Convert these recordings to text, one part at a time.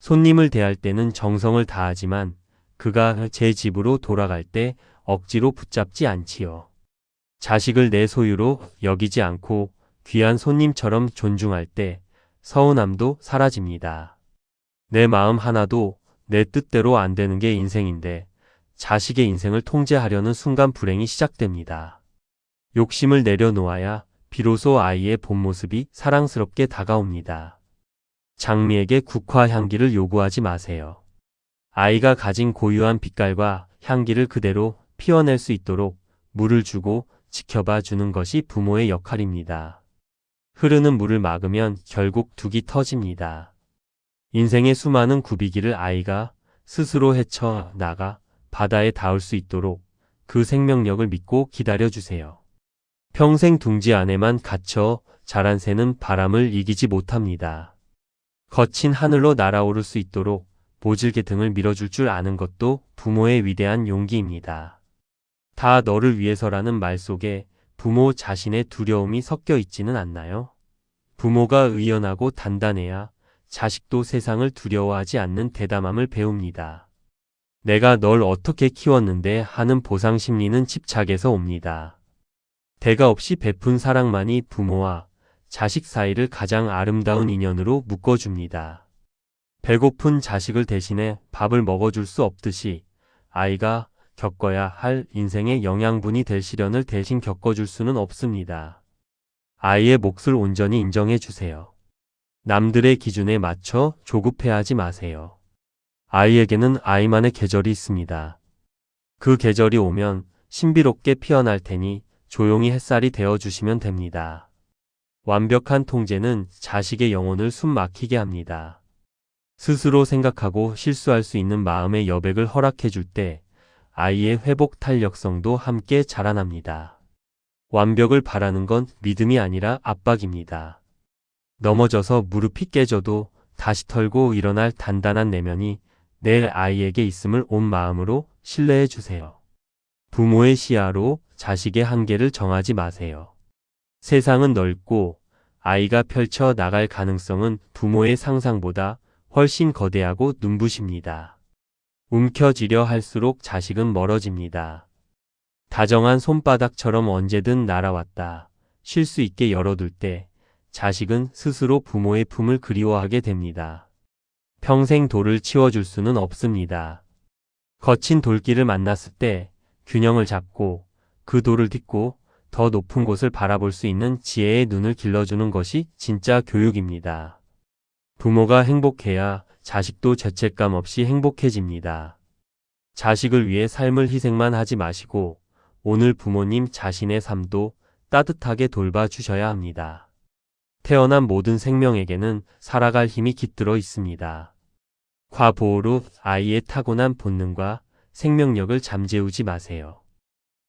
손님을 대할 때는 정성을 다하지만 그가 제 집으로 돌아갈 때 억지로 붙잡지 않지요. 자식을 내 소유로 여기지 않고 귀한 손님처럼 존중할 때 서운함도 사라집니다. 내 마음 하나도 내 뜻대로 안 되는 게 인생인데 자식의 인생을 통제하려는 순간 불행이 시작됩니다. 욕심을 내려놓아야 비로소 아이의 본 모습이 사랑스럽게 다가옵니다. 장미에게 국화 향기를 요구하지 마세요. 아이가 가진 고유한 빛깔과 향기를 그대로 피워낼 수 있도록 물을 주고 지켜봐 주는 것이 부모의 역할입니다. 흐르는 물을 막으면 결국 둑이 터집니다. 인생의 수많은 굽이기를 아이가 스스로 헤쳐 나가 바다에 닿을 수 있도록 그 생명력을 믿고 기다려주세요. 평생 둥지 안에만 갇혀 자란 새는 바람을 이기지 못합니다. 거친 하늘로 날아오를 수 있도록 모질게 등을 밀어줄 줄 아는 것도 부모의 위대한 용기입니다. 다 너를 위해서라는 말 속에 부모 자신의 두려움이 섞여 있지는 않나요? 부모가 의연하고 단단해야 자식도 세상을 두려워하지 않는 대담함을 배웁니다. 내가 널 어떻게 키웠는데 하는 보상 심리는 집착에서 옵니다. 대가 없이 베푼 사랑만이 부모와 자식 사이를 가장 아름다운 인연으로 묶어줍니다. 배고픈 자식을 대신해 밥을 먹어줄 수 없듯이 아이가 겪어야 할 인생의 영양분이 될 시련을 대신 겪어줄 수는 없습니다. 아이의 몫을 온전히 인정해 주세요. 남들의 기준에 맞춰 조급해하지 마세요. 아이에게는 아이만의 계절이 있습니다. 그 계절이 오면 신비롭게 피어날 테니 조용히 햇살이 되어주시면 됩니다. 완벽한 통제는 자식의 영혼을 숨 막히게 합니다. 스스로 생각하고 실수할 수 있는 마음의 여백을 허락해 줄 때 아이의 회복 탄력성도 함께 자라납니다. 완벽을 바라는 건 믿음이 아니라 압박입니다. 넘어져서 무릎이 깨져도 다시 털고 일어날 단단한 내면이 내 아이에게 있음을 온 마음으로 신뢰해 주세요. 부모의 시야로 자식의 한계를 정하지 마세요. 세상은 넓고 아이가 펼쳐 나갈 가능성은 부모의 상상보다 훨씬 거대하고 눈부십니다. 움켜쥐려 할수록 자식은 멀어집니다. 다정한 손바닥처럼 언제든 날아왔다 쉴 수 있게 열어둘 때 자식은 스스로 부모의 품을 그리워하게 됩니다. 평생 돌을 치워줄 수는 없습니다. 거친 돌길을 만났을 때 균형을 잡고 그 돌을 딛고 더 높은 곳을 바라볼 수 있는 지혜의 눈을 길러주는 것이 진짜 교육입니다. 부모가 행복해야 자식도 죄책감 없이 행복해집니다. 자식을 위해 삶을 희생만 하지 마시고 오늘 부모님 자신의 삶도 따뜻하게 돌봐주셔야 합니다. 태어난 모든 생명에게는 살아갈 힘이 깃들어 있습니다. 과보호로 아이의 타고난 본능과 생명력을 잠재우지 마세요.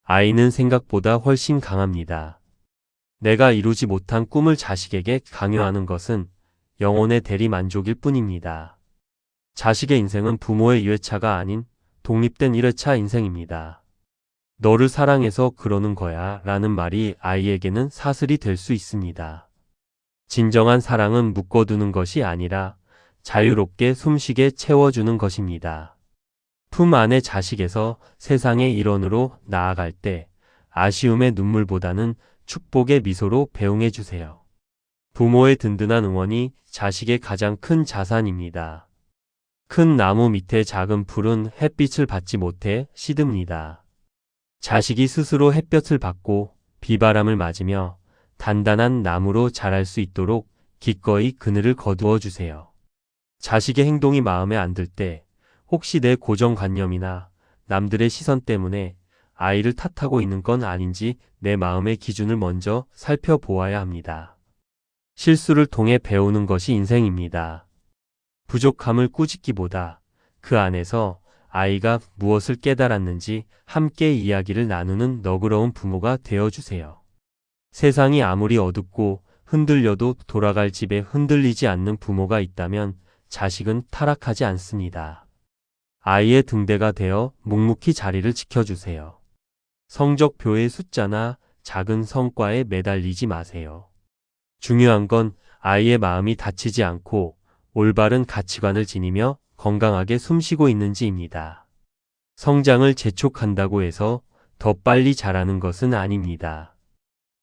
아이는 생각보다 훨씬 강합니다. 내가 이루지 못한 꿈을 자식에게 강요하는 것은 영혼의 대리만족일 뿐입니다. 자식의 인생은 부모의 2회차가 아닌 독립된 1회차 인생입니다. 너를 사랑해서 그러는 거야 라는 말이 아이에게는 사슬이 될 수 있습니다. 진정한 사랑은 묶어두는 것이 아니라 자유롭게 숨쉬게 채워주는 것입니다. 품 안의 자식에서 세상의 일원으로 나아갈 때 아쉬움의 눈물보다는 축복의 미소로 배웅해 주세요. 부모의 든든한 응원이 자식의 가장 큰 자산입니다. 큰 나무 밑에 작은 풀은 햇빛을 받지 못해 시듭니다. 자식이 스스로 햇볕을 받고 비바람을 맞으며 단단한 나무로 자랄 수 있도록 기꺼이 그늘을 거두어 주세요. 자식의 행동이 마음에 안 들 때 혹시 내 고정관념이나 남들의 시선 때문에 아이를 탓하고 있는 건 아닌지 내 마음의 기준을 먼저 살펴보아야 합니다. 실수를 통해 배우는 것이 인생입니다. 부족함을 꾸짖기보다 그 안에서 아이가 무엇을 깨달았는지 함께 이야기를 나누는 너그러운 부모가 되어주세요. 세상이 아무리 어둡고 흔들려도 돌아갈 집에 흔들리지 않는 부모가 있다면 자식은 타락하지 않습니다. 아이의 등대가 되어 묵묵히 자리를 지켜주세요. 성적표의 숫자나 작은 성과에 매달리지 마세요. 중요한 건 아이의 마음이 다치지 않고 올바른 가치관을 지니며 건강하게 숨쉬고 있는지입니다. 성장을 재촉한다고 해서 더 빨리 자라는 것은 아닙니다.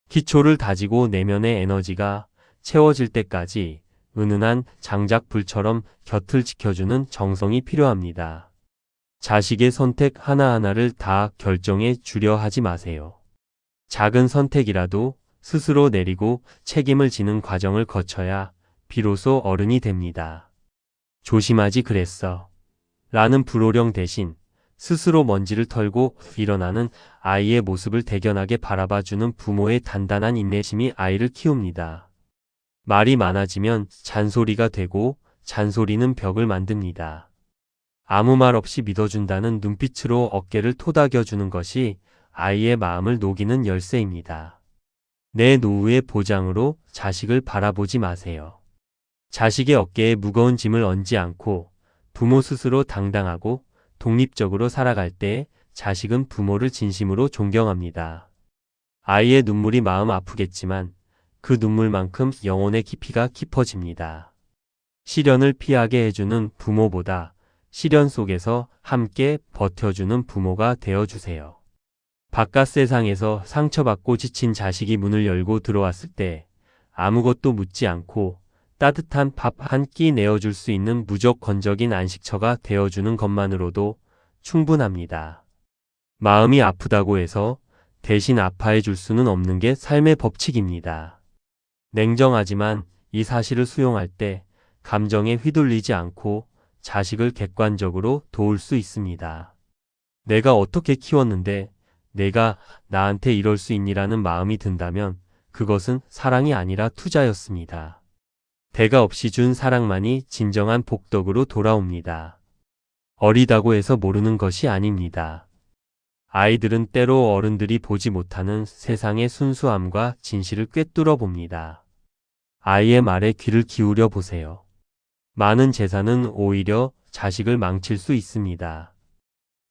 기초를 다지고 내면의 에너지가 채워질 때까지 은은한 장작불처럼 곁을 지켜주는 정성이 필요합니다. 자식의 선택 하나하나를 다 결정에 주려 하지 마세요. 작은 선택이라도 스스로 내리고 책임을 지는 과정을 거쳐야 비로소 어른이 됩니다. 조심하지 그랬어. 라는 불호령 대신 스스로 먼지를 털고 일어나는 아이의 모습을 대견하게 바라봐주는 부모의 단단한 인내심이 아이를 키웁니다. 말이 많아지면 잔소리가 되고 잔소리는 벽을 만듭니다. 아무 말 없이 믿어준다는 눈빛으로 어깨를 토닥여주는 것이 아이의 마음을 녹이는 열쇠입니다. 내 노후의 보장으로 자식을 바라보지 마세요. 자식의 어깨에 무거운 짐을 얹지 않고 부모 스스로 당당하고 독립적으로 살아갈 때 자식은 부모를 진심으로 존경합니다. 아이의 눈물이 마음 아프겠지만 그 눈물만큼 영혼의 깊이가 깊어집니다. 시련을 피하게 해주는 부모보다 시련 속에서 함께 버텨주는 부모가 되어주세요. 바깥 세상에서 상처받고 지친 자식이 문을 열고 들어왔을 때 아무것도 묻지 않고 따뜻한 밥 한 끼 내어줄 수 있는 무조건적인 안식처가 되어주는 것만으로도 충분합니다. 마음이 아프다고 해서 대신 아파해 줄 수는 없는 게 삶의 법칙입니다. 냉정하지만 이 사실을 수용할 때 감정에 휘둘리지 않고 자식을 객관적으로 도울 수 있습니다. 내가 어떻게 키웠는데 내가 나한테 이럴 수 있니라는 마음이 든다면 그것은 사랑이 아니라 투자였습니다. 대가 없이 준 사랑만이 진정한 복덕으로 돌아옵니다. 어리다고 해서 모르는 것이 아닙니다. 아이들은 때로 어른들이 보지 못하는 세상의 순수함과 진실을 꿰뚫어 봅니다. 아이의 말에 귀를 기울여 보세요. 많은 재산은 오히려 자식을 망칠 수 있습니다.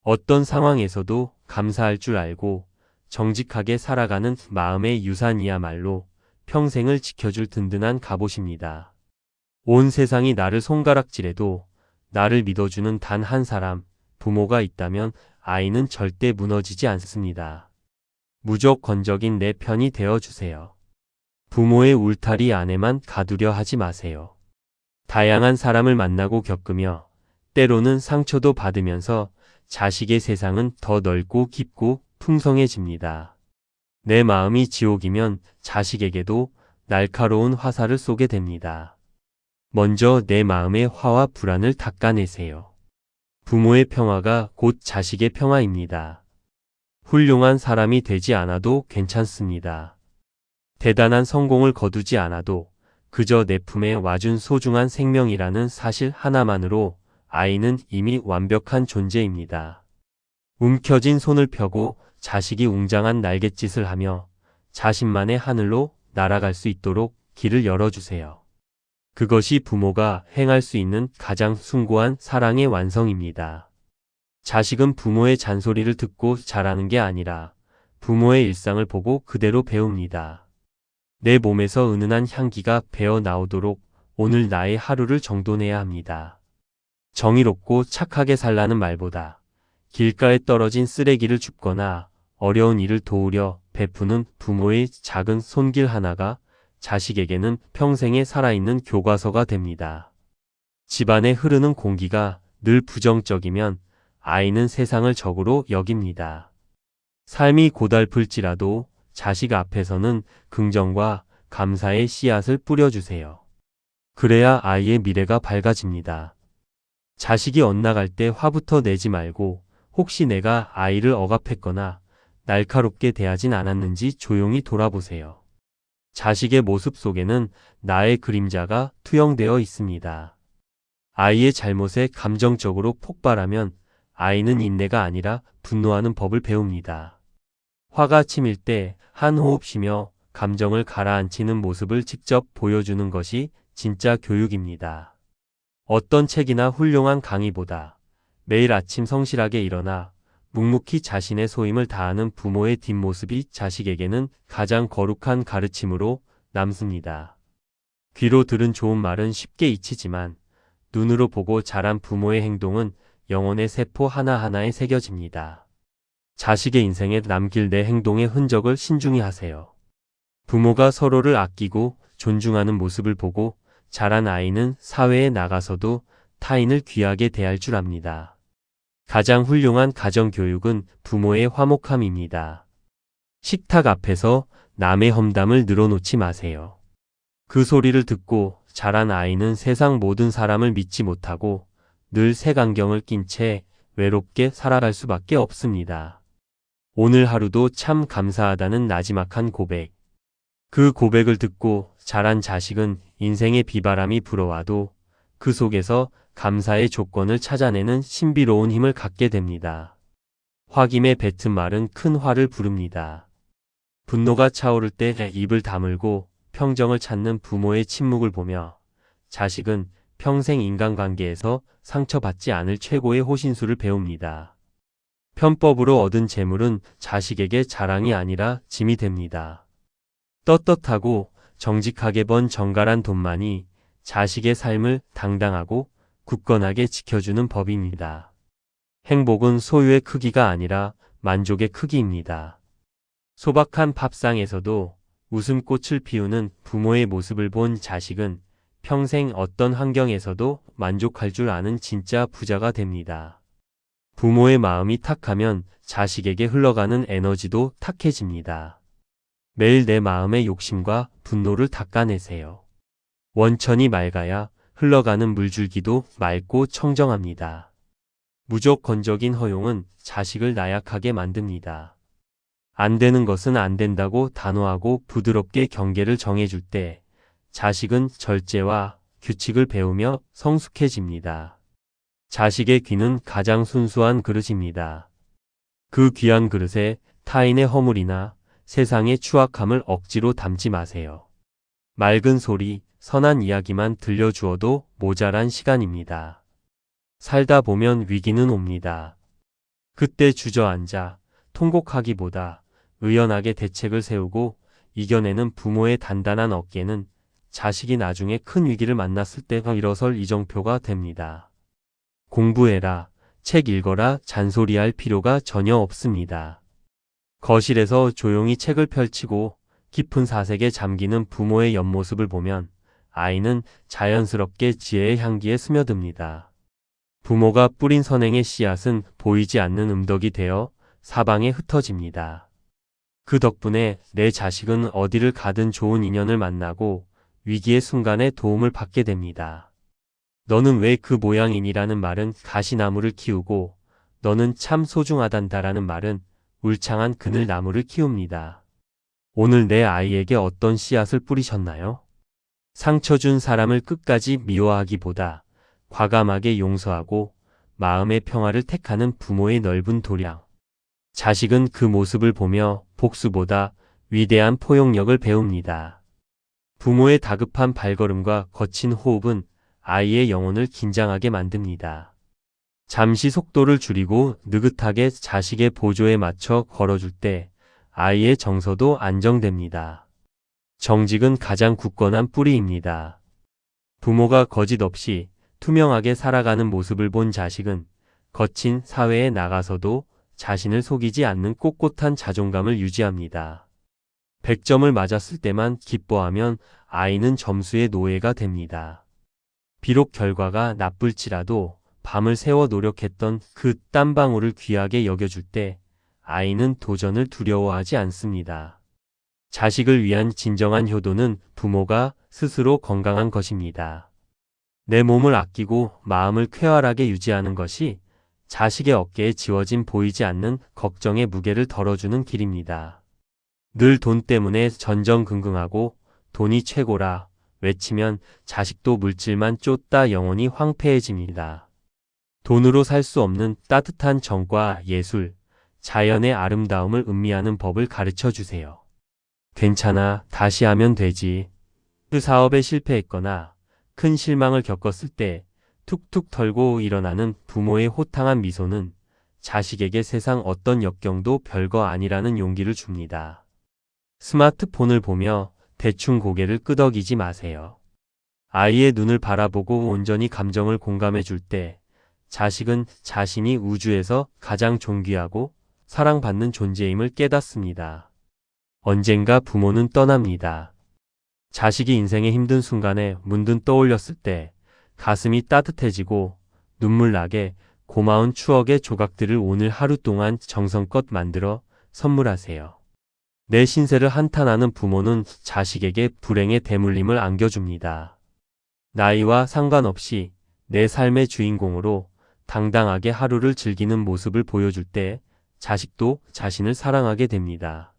어떤 상황에서도 감사할 줄 알고 정직하게 살아가는 마음의 유산이야말로 평생을 지켜줄 든든한 갑옷입니다. 온 세상이 나를 손가락질해도 나를 믿어주는 단 한 사람, 부모가 있다면 아이는 절대 무너지지 않습니다. 무조건적인 내 편이 되어주세요. 부모의 울타리 안에만 가두려 하지 마세요. 다양한 사람을 만나고 겪으며 때로는 상처도 받으면서 자식의 세상은 더 넓고 깊고 풍성해집니다. 내 마음이 지옥이면 자식에게도 날카로운 화살을 쏘게 됩니다. 먼저 내 마음의 화와 불안을 닦아내세요. 부모의 평화가 곧 자식의 평화입니다. 훌륭한 사람이 되지 않아도 괜찮습니다. 대단한 성공을 거두지 않아도 그저 내 품에 와준 소중한 생명이라는 사실 하나만으로 아이는 이미 완벽한 존재입니다. 움켜진 손을 펴고 자식이 웅장한 날갯짓을 하며 자신만의 하늘로 날아갈 수 있도록 길을 열어주세요. 그것이 부모가 행할 수 있는 가장 숭고한 사랑의 완성입니다. 자식은 부모의 잔소리를 듣고 자라는 게 아니라 부모의 일상을 보고 그대로 배웁니다. 내 몸에서 은은한 향기가 배어 나오도록 오늘 나의 하루를 정돈해야 합니다. 정의롭고 착하게 살라는 말보다 길가에 떨어진 쓰레기를 줍거나 어려운 일을 도우려 베푸는 부모의 작은 손길 하나가 자식에게는 평생에 살아있는 교과서가 됩니다. 집안에 흐르는 공기가 늘 부정적이면 아이는 세상을 적으로 여깁니다. 삶이 고달플지라도 자식 앞에서는 긍정과 감사의 씨앗을 뿌려주세요. 그래야 아이의 미래가 밝아집니다. 자식이 엇나갈 때 화부터 내지 말고 혹시 내가 아이를 억압했거나 날카롭게 대하진 않았는지 조용히 돌아보세요. 자식의 모습 속에는 나의 그림자가 투영되어 있습니다. 아이의 잘못에 감정적으로 폭발하면 아이는 인내가 아니라 분노하는 법을 배웁니다. 화가 치밀 때 한 호흡 쉬며 감정을 가라앉히는 모습을 직접 보여주는 것이 진짜 교육입니다. 어떤 책이나 훌륭한 강의보다 매일 아침 성실하게 일어나 묵묵히 자신의 소임을 다하는 부모의 뒷모습이 자식에게는 가장 거룩한 가르침으로 남습니다. 귀로 들은 좋은 말은 쉽게 잊히지만 눈으로 보고 자란 부모의 행동은 영혼의 세포 하나하나에 새겨집니다. 자식의 인생에 남길 내 행동의 흔적을 신중히 하세요. 부모가 서로를 아끼고 존중하는 모습을 보고 자란 아이는 사회에 나가서도 타인을 귀하게 대할 줄 압니다. 가장 훌륭한 가정교육은 부모의 화목함입니다. 식탁 앞에서 남의 험담을 늘어놓지 마세요. 그 소리를 듣고 자란 아이는 세상 모든 사람을 믿지 못하고 늘 색안경을 낀 채 외롭게 살아갈 수밖에 없습니다. 오늘 하루도 참 감사하다는 나지막한 고백. 그 고백을 듣고 자란 자식은 인생의 비바람이 불어와도 그 속에서 감사의 조건을 찾아내는 신비로운 힘을 갖게 됩니다. 홧김에 뱉은 말은 큰 화를 부릅니다. 분노가 차오를 때 입을 다물고 평정을 찾는 부모의 침묵을 보며 자식은 평생 인간관계에서 상처받지 않을 최고의 호신술을 배웁니다. 편법으로 얻은 재물은 자식에게 자랑이 아니라 짐이 됩니다. 떳떳하고 정직하게 번 정갈한 돈만이 자식의 삶을 당당하고 굳건하게 지켜주는 법입니다. 행복은 소유의 크기가 아니라 만족의 크기입니다. 소박한 밥상에서도 웃음꽃을 피우는 부모의 모습을 본 자식은 평생 어떤 환경에서도 만족할 줄 아는 진짜 부자가 됩니다. 부모의 마음이 탁하면 자식에게 흘러가는 에너지도 탁해집니다. 매일 내 마음의 욕심과 분노를 닦아내세요. 원천이 맑아야 흘러가는 물줄기도 맑고 청정합니다. 무조건적인 허용은 자식을 나약하게 만듭니다. 안 되는 것은 안 된다고 단호하고 부드럽게 경계를 정해줄 때 자식은 절제와 규칙을 배우며 성숙해집니다. 자식의 귀는 가장 순수한 그릇입니다. 그 귀한 그릇에 타인의 허물이나 세상의 추악함을 억지로 담지 마세요. 맑은 소리, 선한 이야기만 들려주어도 모자란 시간입니다. 살다 보면 위기는 옵니다. 그때 주저앉아 통곡하기보다 의연하게 대책을 세우고 이겨내는 부모의 단단한 어깨는 자식이 나중에 큰 위기를 만났을 때 일어설 이정표가 됩니다. 공부해라, 책 읽어라 잔소리할 필요가 전혀 없습니다. 거실에서 조용히 책을 펼치고 깊은 사색에 잠기는 부모의 옆모습을 보면 아이는 자연스럽게 지혜의 향기에 스며듭니다. 부모가 뿌린 선행의 씨앗은 보이지 않는 음덕이 되어 사방에 흩어집니다. 그 덕분에 내 자식은 어디를 가든 좋은 인연을 만나고 위기의 순간에 도움을 받게 됩니다. 너는 왜 그 모양이니라는 말은 가시나무를 키우고 너는 참 소중하단다라는 말은 울창한 그늘나무를 키웁니다. 오늘 내 아이에게 어떤 씨앗을 뿌리셨나요? 상처 준 사람을 끝까지 미워하기보다 과감하게 용서하고 마음의 평화를 택하는 부모의 넓은 도량. 자식은 그 모습을 보며 복수보다 위대한 포용력을 배웁니다. 부모의 다급한 발걸음과 거친 호흡은 아이의 영혼을 긴장하게 만듭니다. 잠시 속도를 줄이고 느긋하게 자식의 보조에 맞춰 걸어줄 때 아이의 정서도 안정됩니다. 정직은 가장 굳건한 뿌리입니다. 부모가 거짓 없이 투명하게 살아가는 모습을 본 자식은 거친 사회에 나가서도 자신을 속이지 않는 꼿꼿한 자존감을 유지합니다. 100점을 맞았을 때만 기뻐하면 아이는 점수의 노예가 됩니다. 비록 결과가 나쁠지라도 밤을 새워 노력했던 그 땀방울을 귀하게 여겨줄 때 아이는 도전을 두려워하지 않습니다. 자식을 위한 진정한 효도는 부모가 스스로 건강한 것입니다. 내 몸을 아끼고 마음을 쾌활하게 유지하는 것이 자식의 어깨에 지워진 보이지 않는 걱정의 무게를 덜어주는 길입니다. 늘 돈 때문에 전전긍긍하고 돈이 최고라 외치면 자식도 물질만 쫓다 영혼이 황폐해집니다. 돈으로 살 수 없는 따뜻한 정과 예술, 자연의 아름다움을 음미하는 법을 가르쳐 주세요. 괜찮아, 다시 하면 되지. 그 사업에 실패했거나 큰 실망을 겪었을 때 툭툭 털고 일어나는 부모의 호탕한 미소는 자식에게 세상 어떤 역경도 별거 아니라는 용기를 줍니다. 스마트폰을 보며 대충 고개를 끄덕이지 마세요. 아이의 눈을 바라보고 온전히 감정을 공감해 줄 때 자식은 자신이 우주에서 가장 존귀하고 사랑받는 존재임을 깨닫습니다. 언젠가 부모는 떠납니다. 자식이 인생의 힘든 순간에 문득 떠올렸을 때 가슴이 따뜻해지고 눈물 나게 고마운 추억의 조각들을 오늘 하루 동안 정성껏 만들어 선물하세요. 내 신세를 한탄하는 부모는 자식에게 불행의 대물림을 안겨줍니다. 나이와 상관없이 내 삶의 주인공으로 당당하게 하루를 즐기는 모습을 보여줄 때 자식도 자신을 사랑하게 됩니다.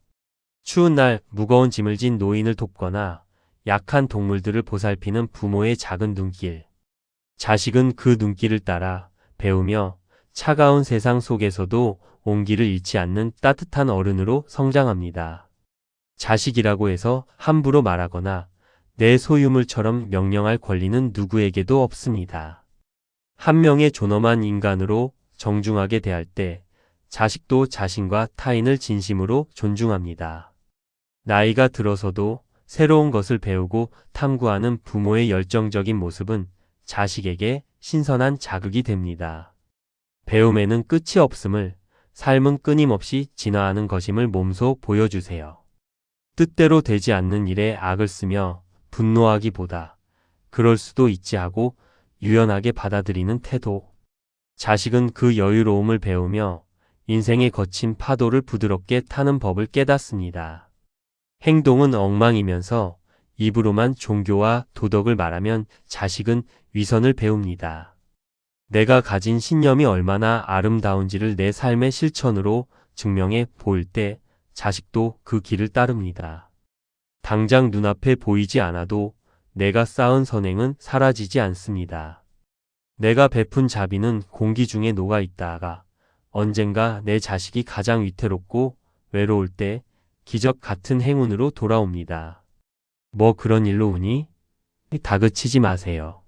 추운 날 무거운 짐을 진 노인을 돕거나 약한 동물들을 보살피는 부모의 작은 눈길. 자식은 그 눈길을 따라 배우며 차가운 세상 속에서도 온기를 잃지 않는 따뜻한 어른으로 성장합니다. 자식이라고 해서 함부로 말하거나 내 소유물처럼 명령할 권리는 누구에게도 없습니다. 한 명의 존엄한 인간으로 정중하게 대할 때 자식도 자신과 타인을 진심으로 존중합니다. 나이가 들어서도 새로운 것을 배우고 탐구하는 부모의 열정적인 모습은 자식에게 신선한 자극이 됩니다. 배움에는 끝이 없음을, 삶은 끊임없이 진화하는 것임을 몸소 보여주세요. 뜻대로 되지 않는 일에 악을 쓰며 분노하기보다 그럴 수도 있지 하고 유연하게 받아들이는 태도. 자식은 그 여유로움을 배우며 인생의 거친 파도를 부드럽게 타는 법을 깨닫습니다. 행동은 엉망이면서 입으로만 종교와 도덕을 말하면 자식은 위선을 배웁니다. 내가 가진 신념이 얼마나 아름다운지를 내 삶의 실천으로 증명해 보일 때 자식도 그 길을 따릅니다. 당장 눈앞에 보이지 않아도 내가 쌓은 선행은 사라지지 않습니다. 내가 베푼 자비는 공기 중에 녹아 있다가 언젠가 내 자식이 가장 위태롭고 외로울 때 기적 같은 행운으로 돌아옵니다. 뭐 그런 일로 우니? 다그치지 마세요.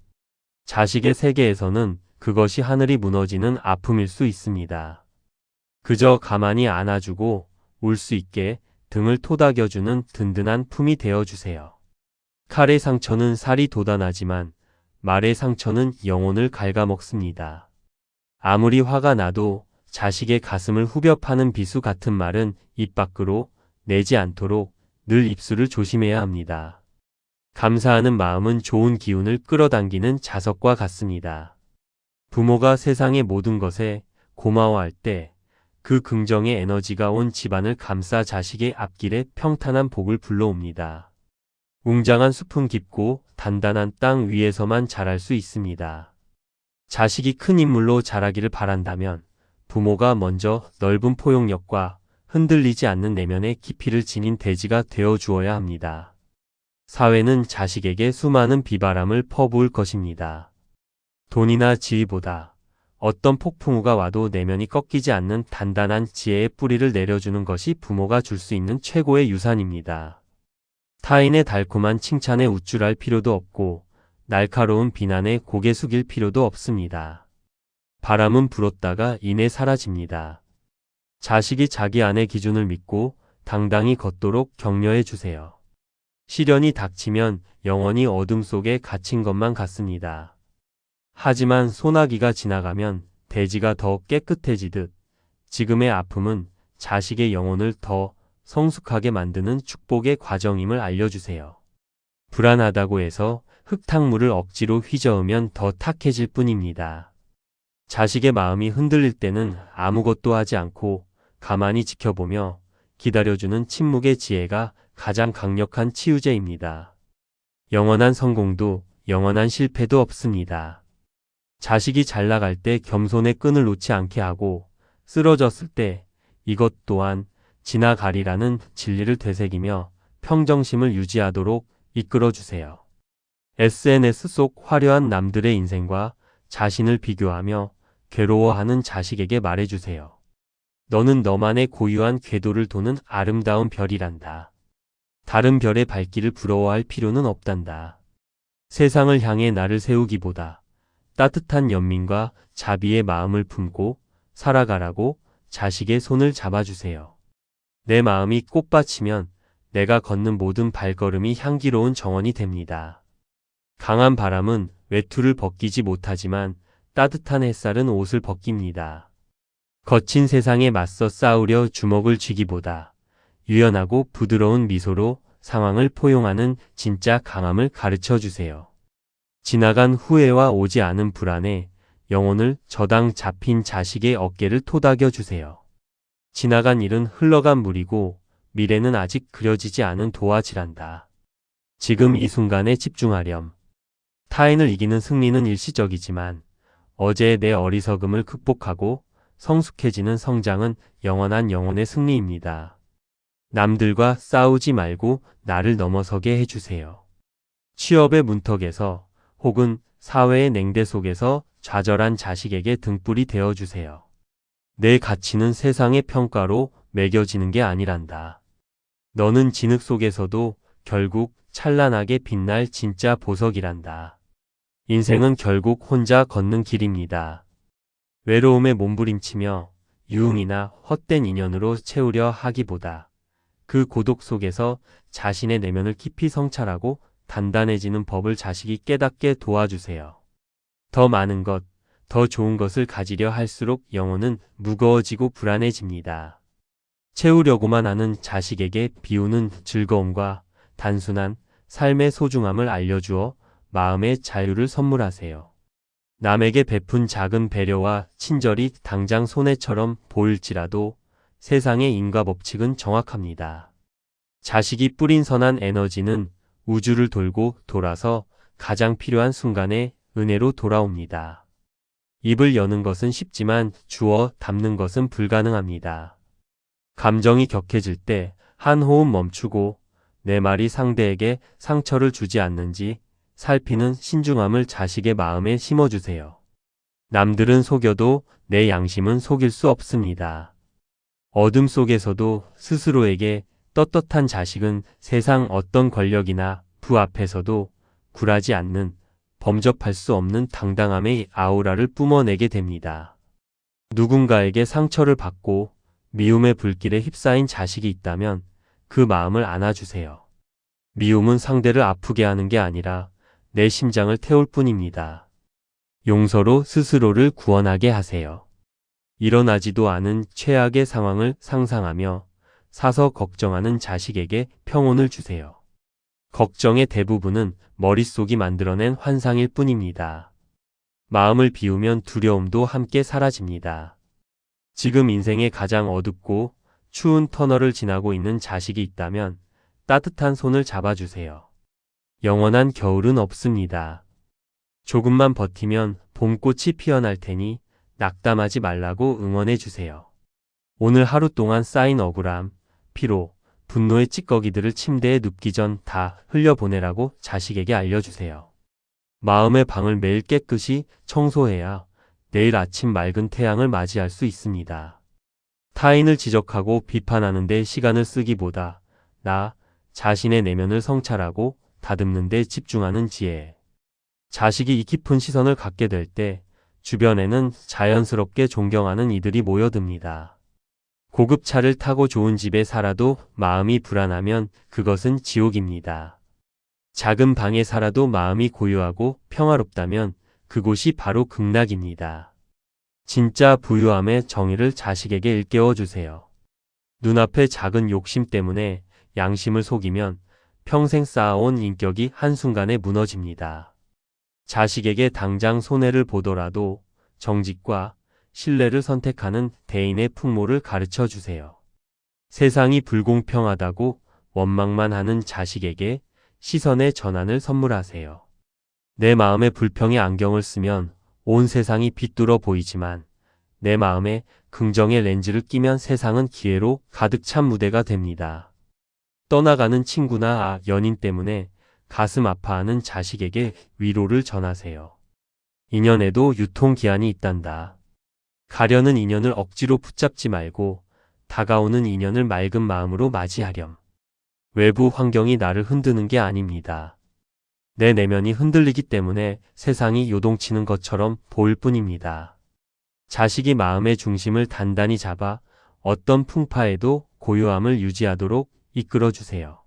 자식의 세계에서는 그것이 하늘이 무너지는 아픔일 수 있습니다. 그저 가만히 안아주고 울 수 있게 등을 토닥여주는 든든한 품이 되어주세요. 칼의 상처는 살이 돋아나지만 말의 상처는 영혼을 갉아먹습니다. 아무리 화가 나도 자식의 가슴을 후벼 파는 비수 같은 말은 입 밖으로 내지 않도록 늘 입술을 조심해야 합니다. 감사하는 마음은 좋은 기운을 끌어당기는 자석과 같습니다. 부모가 세상의 모든 것에 고마워할 때 그 긍정의 에너지가 온 집안을 감싸 자식의 앞길에 평탄한 복을 불러옵니다. 웅장한 숲은 깊고 단단한 땅 위에서만 자랄 수 있습니다. 자식이 큰 인물로 자라기를 바란다면 부모가 먼저 넓은 포용력과 흔들리지 않는 내면의 깊이를 지닌 대지가 되어 주어야 합니다. 사회는 자식에게 수많은 비바람을 퍼부을 것입니다. 돈이나 지위보다 어떤 폭풍우가 와도 내면이 꺾이지 않는 단단한 지혜의 뿌리를 내려주는 것이 부모가 줄 수 있는 최고의 유산입니다. 타인의 달콤한 칭찬에 우쭐할 필요도 없고 날카로운 비난에 고개 숙일 필요도 없습니다. 바람은 불었다가 이내 사라집니다. 자식이 자기 안의 기준을 믿고 당당히 걷도록 격려해 주세요. 시련이 닥치면 영원히 어둠 속에 갇힌 것만 같습니다. 하지만 소나기가 지나가면 대지가 더 깨끗해지듯 지금의 아픔은 자식의 영혼을 더 성숙하게 만드는 축복의 과정임을 알려주세요. 불안하다고 해서 흙탕물을 억지로 휘저으면 더 탁해질 뿐입니다. 자식의 마음이 흔들릴 때는 아무것도 하지 않고 가만히 지켜보며 기다려주는 침묵의 지혜가 가장 강력한 치유제입니다. 영원한 성공도 영원한 실패도 없습니다. 자식이 잘 나갈 때 겸손의 끈을 놓지 않게 하고 쓰러졌을 때 이것 또한 지나가리라는 진리를 되새기며 평정심을 유지하도록 이끌어주세요. SNS 속 화려한 남들의 인생과 자신을 비교하며 괴로워하는 자식에게 말해주세요. 너는 너만의 고유한 궤도를 도는 아름다운 별이란다. 다른 별의 발길을 부러워할 필요는 없단다. 세상을 향해 나를 세우기보다 따뜻한 연민과 자비의 마음을 품고 살아가라고 자식의 손을 잡아주세요. 내 마음이 꽃밭이면 내가 걷는 모든 발걸음이 향기로운 정원이 됩니다. 강한 바람은 외투를 벗기지 못하지만 따뜻한 햇살은 옷을 벗깁니다. 거친 세상에 맞서 싸우려 주먹을 쥐기보다 유연하고 부드러운 미소로 상황을 포용하는 진짜 강함을 가르쳐 주세요. 지나간 후회와 오지 않은 불안에 영혼을 저당 잡힌 자식의 어깨를 토닥여 주세요. 지나간 일은 흘러간 물이고 미래는 아직 그려지지 않은 도화지란다. 지금 이 순간에 집중하렴. 타인을 이기는 승리는 일시적이지만 어제의 내 어리석음을 극복하고 성숙해지는 성장은 영원한 영혼의 승리입니다. 남들과 싸우지 말고 나를 넘어서게 해주세요. 취업의 문턱에서 혹은 사회의 냉대 속에서 좌절한 자식에게 등불이 되어주세요. 내 가치는 세상의 평가로 매겨지는 게 아니란다. 너는 진흙 속에서도 결국 찬란하게 빛날 진짜 보석이란다. 인생은 결국 혼자 걷는 길입니다. 외로움에 몸부림치며 유흥이나 헛된 인연으로 채우려 하기보다 그 고독 속에서 자신의 내면을 깊이 성찰하고 단단해지는 법을 자식이 깨닫게 도와주세요. 더 많은 것, 더 좋은 것을 가지려 할수록 영혼은 무거워지고 불안해집니다. 채우려고만 하는 자식에게 비우는 즐거움과 단순한 삶의 소중함을 알려주어 마음의 자유를 선물하세요. 남에게 베푼 작은 배려와 친절이 당장 손해처럼 보일지라도 세상의 인과 법칙은 정확합니다. 자식이 뿌린 선한 에너지는 우주를 돌고 돌아서 가장 필요한 순간에 은혜로 돌아옵니다. 입을 여는 것은 쉽지만 주워 담는 것은 불가능합니다. 감정이 격해질 때 한 호흡 멈추고 내 말이 상대에게 상처를 주지 않는지 살피는 신중함을 자식의 마음에 심어주세요. 남들은 속여도 내 양심은 속일 수 없습니다. 어둠 속에서도 스스로에게 떳떳한 자식은 세상 어떤 권력이나 부 앞에서도 굴하지 않는 범접할 수 없는 당당함의 아우라를 뿜어내게 됩니다. 누군가에게 상처를 받고 미움의 불길에 휩싸인 자식이 있다면 그 마음을 안아주세요. 미움은 상대를 아프게 하는 게 아니라 내 심장을 태울 뿐입니다. 용서로 스스로를 구원하게 하세요. 일어나지도 않은 최악의 상황을 상상하며 사서 걱정하는 자식에게 평온을 주세요. 걱정의 대부분은 머릿속이 만들어낸 환상일 뿐입니다. 마음을 비우면 두려움도 함께 사라집니다. 지금 인생의 가장 어둡고 추운 터널을 지나고 있는 자식이 있다면 따뜻한 손을 잡아주세요. 영원한 겨울은 없습니다. 조금만 버티면 봄꽃이 피어날 테니 낙담하지 말라고 응원해 주세요. 오늘 하루 동안 쌓인 억울함, 피로, 분노의 찌꺼기들을 침대에 눕기 전 다 흘려보내라고 자식에게 알려주세요. 마음의 방을 매일 깨끗이 청소해야 내일 아침 맑은 태양을 맞이할 수 있습니다. 타인을 지적하고 비판하는 데 시간을 쓰기보다 나 자신의 내면을 성찰하고 다듬는 데 집중하는 지혜. 자식이 이 깊은 시선을 갖게 될 때 주변에는 자연스럽게 존경하는 이들이 모여듭니다. 고급 차를 타고 좋은 집에 살아도 마음이 불안하면 그것은 지옥입니다. 작은 방에 살아도 마음이 고요하고 평화롭다면 그곳이 바로 극락입니다. 진짜 부유함의 정의를 자식에게 일깨워 주세요. 눈앞의 작은 욕심 때문에 양심을 속이면 평생 쌓아온 인격이 한순간에 무너집니다. 자식에게 당장 손해를 보더라도 정직과 신뢰를 선택하는 대인의 풍모를 가르쳐 주세요. 세상이 불공평하다고 원망만 하는 자식에게 시선의 전환을 선물하세요. 내 마음의 불평의 안경을 쓰면 온 세상이 비뚤어 보이지만 내 마음에 긍정의 렌즈를 끼면 세상은 기회로 가득 찬 무대가 됩니다. 떠나가는 친구나 연인 때문에 가슴 아파하는 자식에게 위로를 전하세요. 인연에도 유통기한이 있단다. 가려는 인연을 억지로 붙잡지 말고 다가오는 인연을 맑은 마음으로 맞이하렴. 외부 환경이 나를 흔드는 게 아닙니다. 내 내면이 흔들리기 때문에 세상이 요동치는 것처럼 보일 뿐입니다. 자식이 마음의 중심을 단단히 잡아 어떤 풍파에도 고요함을 유지하도록 이끌어주세요.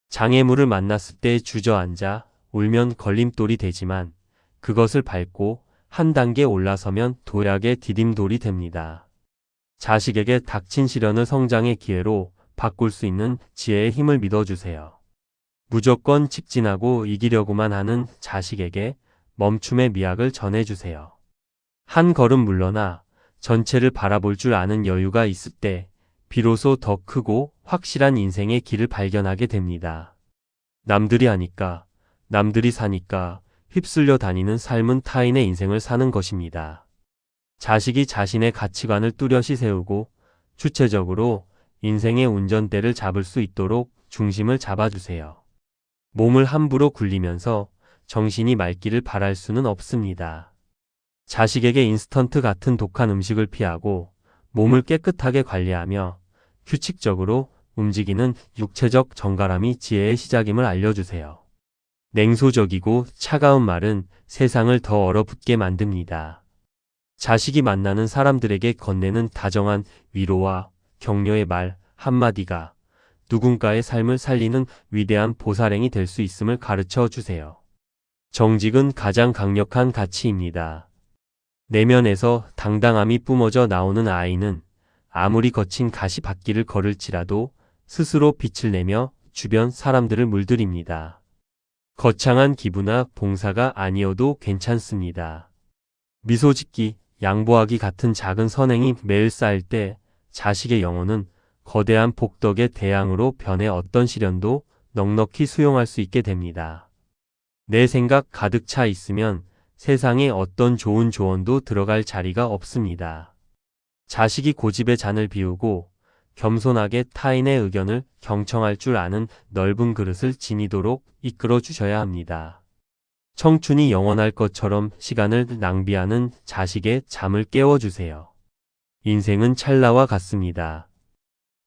장애물을 만났을 때 주저앉아 울면 걸림돌이 되지만 그것을 밟고 한 단계 올라서면 도약의 디딤돌이 됩니다. 자식에게 닥친 시련을 성장의 기회로 바꿀 수 있는 지혜의 힘을 믿어주세요. 무조건 직진하고 이기려고만 하는 자식에게 멈춤의 미학을 전해주세요. 한 걸음 물러나 전체를 바라볼 줄 아는 여유가 있을 때 비로소 더 크고 확실한 인생의 길을 발견하게 됩니다. 남들이 하니까, 남들이 사니까 휩쓸려 다니는 삶은 타인의 인생을 사는 것입니다. 자식이 자신의 가치관을 뚜렷이 세우고 주체적으로 인생의 운전대를 잡을 수 있도록 중심을 잡아주세요. 몸을 함부로 굴리면서 정신이 맑기를 바랄 수는 없습니다. 자식에게 인스턴트 같은 독한 음식을 피하고 몸을 깨끗하게 관리하며 규칙적으로 움직이는 육체적 정갈함이 지혜의 시작임을 알려주세요. 냉소적이고 차가운 말은 세상을 더 얼어붙게 만듭니다. 자식이 만나는 사람들에게 건네는 다정한 위로와 격려의 말 한마디가 누군가의 삶을 살리는 위대한 보살행이 될 수 있음을 가르쳐 주세요. 정직은 가장 강력한 가치입니다. 내면에서 당당함이 뿜어져 나오는 아이는 아무리 거친 가시밭길을 걸을지라도 스스로 빛을 내며 주변 사람들을 물들입니다. 거창한 기부나 봉사가 아니어도 괜찮습니다. 미소 짓기, 양보하기 같은 작은 선행이 매일 쌓일 때 자식의 영혼은 거대한 복덕의 대양으로 변해 어떤 시련도 넉넉히 수용할 수 있게 됩니다. 내 생각 가득 차 있으면 세상에 어떤 좋은 조언도 들어갈 자리가 없습니다. 자식이 고집의 잔을 비우고 겸손하게 타인의 의견을 경청할 줄 아는 넓은 그릇을 지니도록 이끌어 주셔야 합니다. 청춘이 영원할 것처럼 시간을 낭비하는 자식의 잠을 깨워주세요. 인생은 찰나와 같습니다.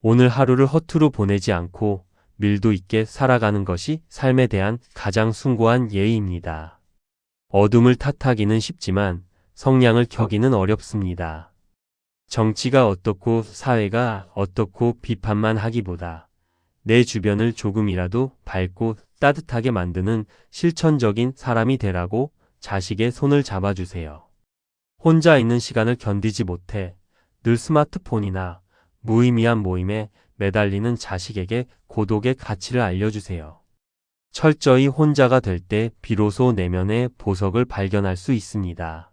오늘 하루를 허투루 보내지 않고 밀도 있게 살아가는 것이 삶에 대한 가장 숭고한 예의입니다. 어둠을 탓하기는 쉽지만 성냥을 켜기는 어렵습니다. 정치가 어떻고 사회가 어떻고 비판만 하기보다 내 주변을 조금이라도 밝고 따뜻하게 만드는 실천적인 사람이 되라고 자식의 손을 잡아주세요. 혼자 있는 시간을 견디지 못해 늘 스마트폰이나 무의미한 모임에 매달리는 자식에게 고독의 가치를 알려주세요. 철저히 혼자가 될 때 비로소 내면의 보석을 발견할 수 있습니다.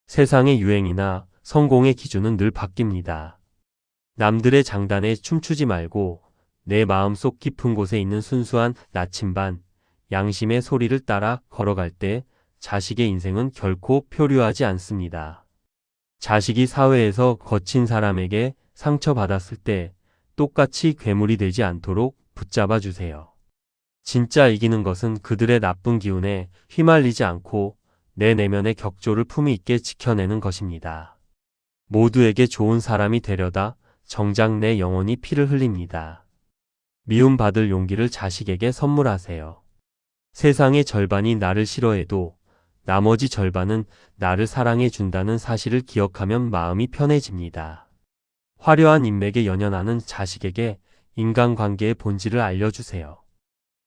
세상의 유행이나 성공의 기준은 늘 바뀝니다. 남들의 장단에 춤추지 말고 내 마음속 깊은 곳에 있는 순수한 나침반, 양심의 소리를 따라 걸어갈 때 자식의 인생은 결코 표류하지 않습니다. 자식이 사회에서 거친 사람에게 상처받았을 때 똑같이 괴물이 되지 않도록 붙잡아 주세요. 진짜 이기는 것은 그들의 나쁜 기운에 휘말리지 않고 내 내면의 격조를 품위 있게 지켜내는 것입니다. 모두에게 좋은 사람이 되려다 정작 내 영혼이 피를 흘립니다. 미움받을 용기를 자식에게 선물하세요. 세상의 절반이 나를 싫어해도 나머지 절반은 나를 사랑해 준다는 사실을 기억하면 마음이 편해집니다. 화려한 인맥에 연연하는 자식에게 인간관계의 본질을 알려주세요.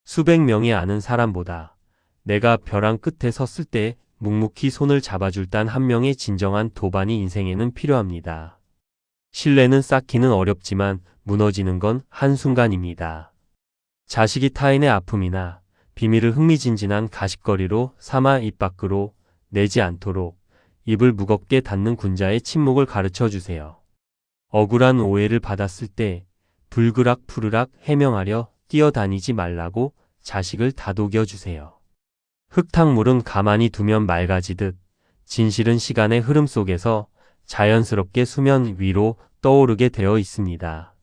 수백 명이 아는 사람보다 내가 벼랑 끝에 섰을 때 묵묵히 손을 잡아줄 단 한 명의 진정한 도반이 인생에는 필요합니다. 신뢰는 쌓기는 어렵지만 무너지는 건 한순간입니다. 자식이 타인의 아픔이나 비밀을 흥미진진한 가십거리로 삼아 입 밖으로 내지 않도록 입을 무겁게 닫는 군자의 침묵을 가르쳐 주세요. 억울한 오해를 받았을 때 불그락 푸르락 해명하려 뛰어다니지 말라고 자식을 다독여 주세요. 흙탕물은 가만히 두면 맑아지듯 진실은 시간의 흐름 속에서 자연스럽게 수면 위로 떠오르게 되어 있습니다.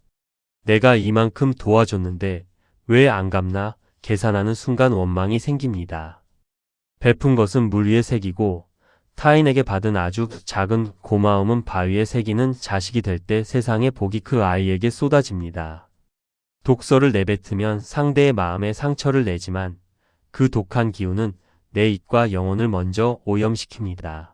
내가 이만큼 도와줬는데 왜 안 갚나 계산하는 순간 원망이 생깁니다. 베푼 것은 물 위에 새기고 타인에게 받은 아주 작은 고마움은 바위에 새기는 자식이 될 때 세상의 복이 그 아이에게 쏟아집니다. 독서를 내뱉으면 상대의 마음에 상처를 내지만 그 독한 기운은 내 입과 영혼을 먼저 오염시킵니다.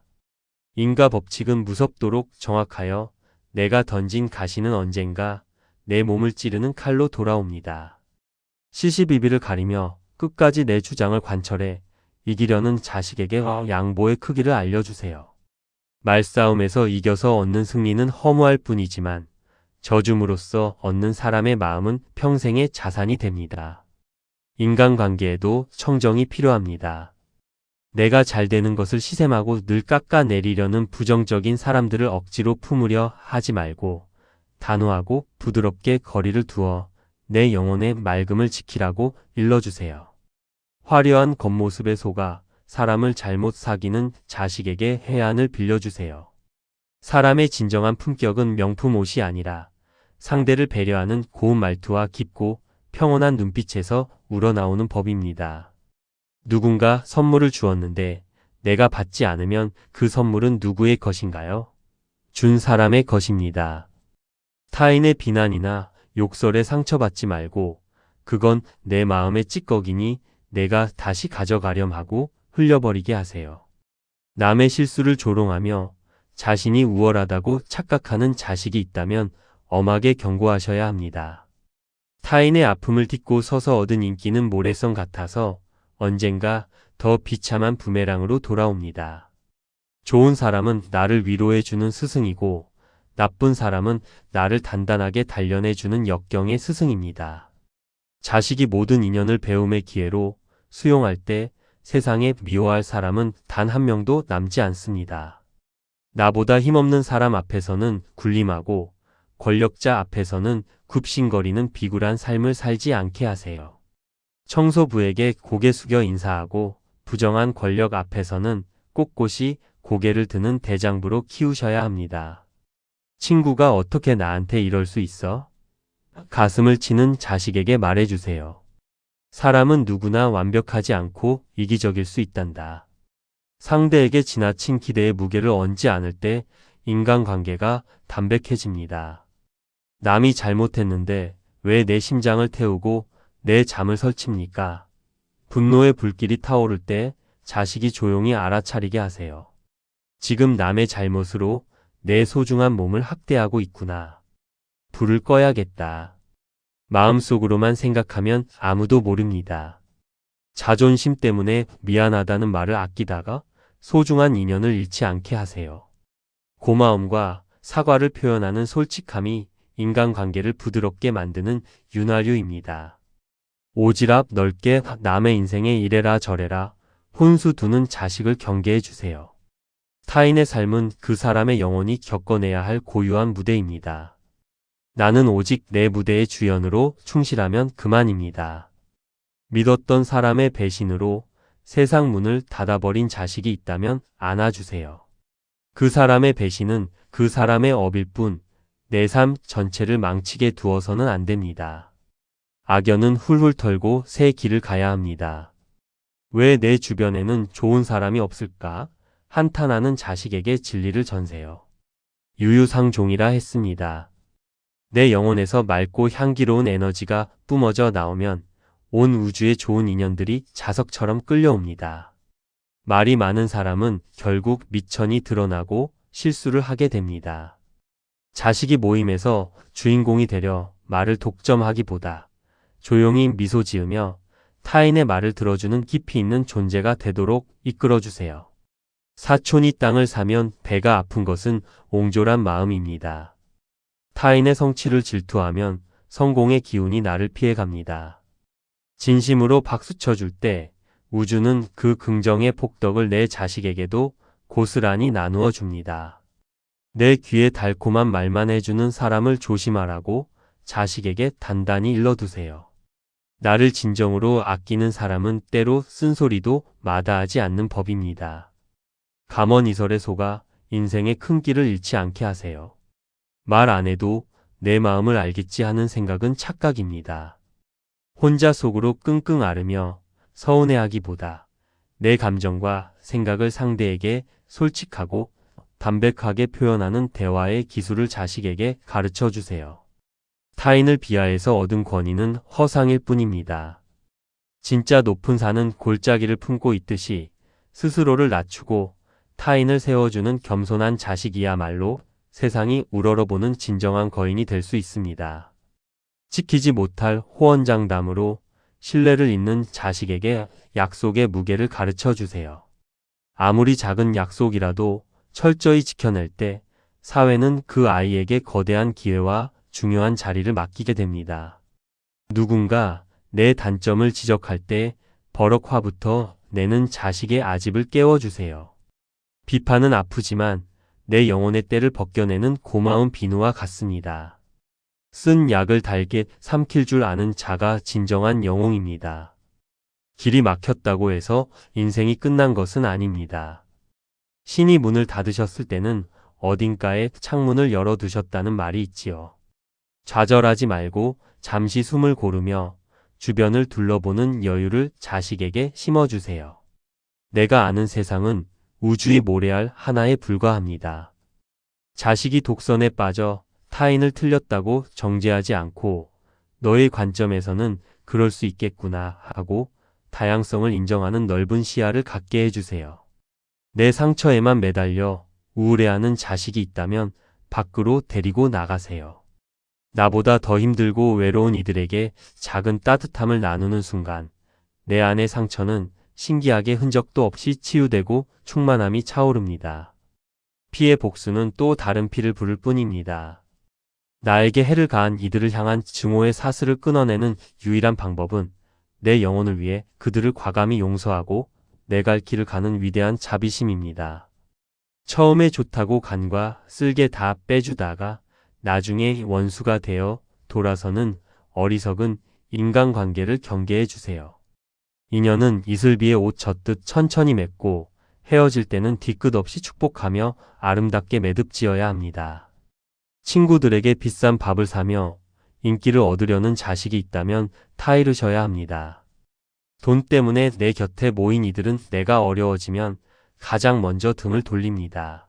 인과 법칙은 무섭도록 정확하여 내가 던진 가시는 언젠가 내 몸을 찌르는 칼로 돌아옵니다. 시시비비를 가리며 끝까지 내 주장을 관철해 이기려는 자식에게 양보의 크기를 알려주세요. 말싸움에서 이겨서 얻는 승리는 허무할 뿐이지만 져줌으로써 얻는 사람의 마음은 평생의 자산이 됩니다. 인간관계에도 청정이 필요합니다. 내가 잘 되는 것을 시샘하고 늘 깎아내리려는 부정적인 사람들을 억지로 품으려 하지 말고 단호하고 부드럽게 거리를 두어 내 영혼의 맑음을 지키라고 일러주세요. 화려한 겉모습에 속아 사람을 잘못 사귀는 자식에게 해안을 빌려주세요. 사람의 진정한 품격은 명품 옷이 아니라 상대를 배려하는 고운 말투와 깊고 평온한 눈빛에서 우러나오는 법입니다. 누군가 선물을 주었는데 내가 받지 않으면 그 선물은 누구의 것인가요? 준 사람의 것입니다. 타인의 비난이나 욕설에 상처받지 말고 그건 내 마음의 찌꺼기니 내가 다시 가져가렴 하고 흘려버리게 하세요. 남의 실수를 조롱하며 자신이 우월하다고 착각하는 자식이 있다면 엄하게 경고하셔야 합니다. 타인의 아픔을 딛고 서서 얻은 인기는 모래성 같아서 언젠가 더 비참한 부메랑으로 돌아옵니다. 좋은 사람은 나를 위로해주는 스승이고 나쁜 사람은 나를 단단하게 단련해주는 역경의 스승입니다. 자식이 모든 인연을 배움의 기회로 수용할 때 세상에 미워할 사람은 단 한 명도 남지 않습니다. 나보다 힘없는 사람 앞에서는 군림하고 권력자 앞에서는 굽신거리는 비굴한 삶을 살지 않게 하세요. 청소부에게 고개 숙여 인사하고 부정한 권력 앞에서는 꼿꼿이 고개를 드는 대장부로 키우셔야 합니다. 친구가 어떻게 나한테 이럴 수 있어? 가슴을 치는 자식에게 말해주세요. 사람은 누구나 완벽하지 않고 이기적일 수 있단다. 상대에게 지나친 기대의 무게를 얹지 않을 때 인간관계가 담백해집니다. 남이 잘못했는데 왜 내 심장을 태우고 내 잠을 설칩니까? 분노의 불길이 타오를 때 자식이 조용히 알아차리게 하세요. 지금 남의 잘못으로 내 소중한 몸을 학대하고 있구나. 불을 꺼야겠다. 마음속으로만 생각하면 아무도 모릅니다. 자존심 때문에 미안하다는 말을 아끼다가 소중한 인연을 잃지 않게 하세요. 고마움과 사과를 표현하는 솔직함이 인간관계를 부드럽게 만드는 윤활유입니다. 오지랖 넓게 남의 인생에 이래라 저래라 혼수 두는 자식을 경계해 주세요. 타인의 삶은 그 사람의 영혼이 겪어내야 할 고유한 무대입니다. 나는 오직 내 무대의 주연으로 충실하면 그만입니다. 믿었던 사람의 배신으로 세상 문을 닫아버린 자식이 있다면 안아주세요. 그 사람의 배신은 그 사람의 업일 뿐 내 삶 전체를 망치게 두어서는 안 됩니다. 악연은 훌훌 털고 새 길을 가야 합니다. 왜 내 주변에는 좋은 사람이 없을까? 한탄하는 자식에게 진리를 전세요. 유유상종이라 했습니다. 내 영혼에서 맑고 향기로운 에너지가 뿜어져 나오면 온 우주의 좋은 인연들이 자석처럼 끌려옵니다. 말이 많은 사람은 결국 미천이 드러나고 실수를 하게 됩니다. 자식이 모임에서 주인공이 되려 말을 독점하기보다 조용히 미소 지으며 타인의 말을 들어주는 깊이 있는 존재가 되도록 이끌어주세요. 사촌이 땅을 사면 배가 아픈 것은 옹졸한 마음입니다. 타인의 성취를 질투하면 성공의 기운이 나를 피해갑니다. 진심으로 박수쳐 줄 때 우주는 그 긍정의 폭덕을 내 자식에게도 고스란히 나누어 줍니다. 내 귀에 달콤한 말만 해주는 사람을 조심하라고 자식에게 단단히 일러두세요. 나를 진정으로 아끼는 사람은 때로 쓴소리도 마다하지 않는 법입니다. 감언이설에 속아 인생의 큰 길을 잃지 않게 하세요. 말 안 해도 내 마음을 알겠지 하는 생각은 착각입니다. 혼자 속으로 끙끙 앓으며 서운해하기보다 내 감정과 생각을 상대에게 솔직하고 담백하게 표현하는 대화의 기술을 자식에게 가르쳐 주세요. 타인을 비하해서 얻은 권위는 허상일 뿐입니다. 진짜 높은 산은 골짜기를 품고 있듯이 스스로를 낮추고 타인을 세워주는 겸손한 자식이야말로 세상이 우러러보는 진정한 거인이 될 수 있습니다. 지키지 못할 호언장담으로 신뢰를 잇는 자식에게 약속의 무게를 가르쳐 주세요. 아무리 작은 약속이라도 철저히 지켜낼 때 사회는 그 아이에게 거대한 기회와 중요한 자리를 맡기게 됩니다. 누군가 내 단점을 지적할 때 버럭 화부터 내는 자식의 아집을 깨워주세요. 비판은 아프지만 내 영혼의 때를 벗겨내는 고마운 비누와 같습니다. 쓴 약을 달게 삼킬 줄 아는 자가 진정한 영웅입니다. 길이 막혔다고 해서 인생이 끝난 것은 아닙니다. 신이 문을 닫으셨을 때는 어딘가에 창문을 열어두셨다는 말이 있지요. 좌절하지 말고 잠시 숨을 고르며 주변을 둘러보는 여유를 자식에게 심어주세요. 내가 아는 세상은 우주의 모래알 하나에 불과합니다. 자식이 독선에 빠져 타인을 틀렸다고 정죄하지 않고 너의 관점에서는 그럴 수 있겠구나 하고 다양성을 인정하는 넓은 시야를 갖게 해주세요. 내 상처에만 매달려 우울해하는 자식이 있다면 밖으로 데리고 나가세요. 나보다 더 힘들고 외로운 이들에게 작은 따뜻함을 나누는 순간 내 안의 상처는 신기하게 흔적도 없이 치유되고 충만함이 차오릅니다. 피의 복수는 또 다른 피를 부를 뿐입니다. 나에게 해를 가한 이들을 향한 증오의 사슬을 끊어내는 유일한 방법은 내 영혼을 위해 그들을 과감히 용서하고 내 갈 길을 가는 위대한 자비심입니다. 처음에 좋다고 간과 쓸개 다 빼주다가 나중에 원수가 되어 돌아서는 어리석은 인간관계를 경계해 주세요. 인연은 이슬비에 옷 젖듯 천천히 맺고 헤어질 때는 뒤끝 없이 축복하며 아름답게 매듭지어야 합니다. 친구들에게 비싼 밥을 사며 인기를 얻으려는 자식이 있다면 타이르셔야 합니다. 돈 때문에 내 곁에 모인 이들은 내가 어려워지면 가장 먼저 등을 돌립니다.